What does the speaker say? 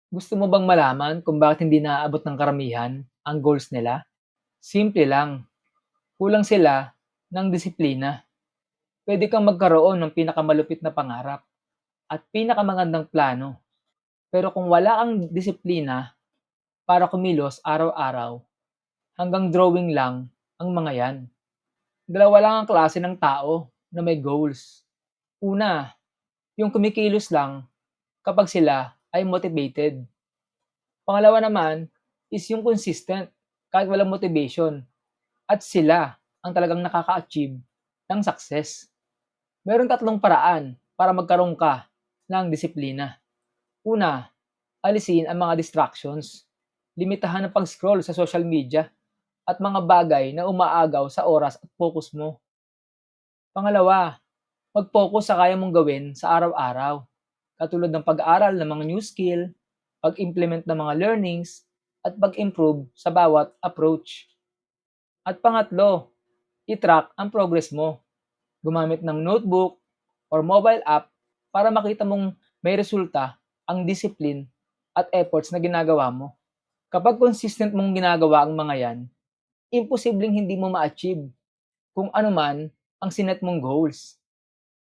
Gusto mo bang malaman kung bakit hindi naaabot ng karamihan ang goals nila? Simple lang, kulang sila ng disiplina. Pwede kang magkaroon ng pinakamalupit na pangarap at pinakamagandang plano. Pero kung wala kang disiplina para kumilos araw-araw, hanggang drawing lang ang mga yan. Dalawa lang ang klase ng tao na may goals. Una, yung kumikilos lang kapag sila ay motivated. Pangalawa naman is yung consistent kahit walang motivation at sila ang talagang nakaka-achieve ng success. Meron tatlong paraan para magkaroon ka ng disiplina. Una, alisin ang mga distractions. Limitahan ang pag-scroll sa social media at mga bagay na umaagaw sa oras at focus mo. Pangalawa, mag-focus sa kaya mong gawin sa araw-araw, katulad ng pag-aaral ng mga new skill, pag-implement ng mga learnings, at pag-improve sa bawat approach. At pangatlo, i-track ang progress mo. Gumamit ng notebook or mobile app para makita mong may resulta ang discipline at efforts na ginagawa mo. Kapag consistent mong ginagawa ang mga yan, imposibleng hindi mo ma-achieve kung ano man ang sinet mong goals.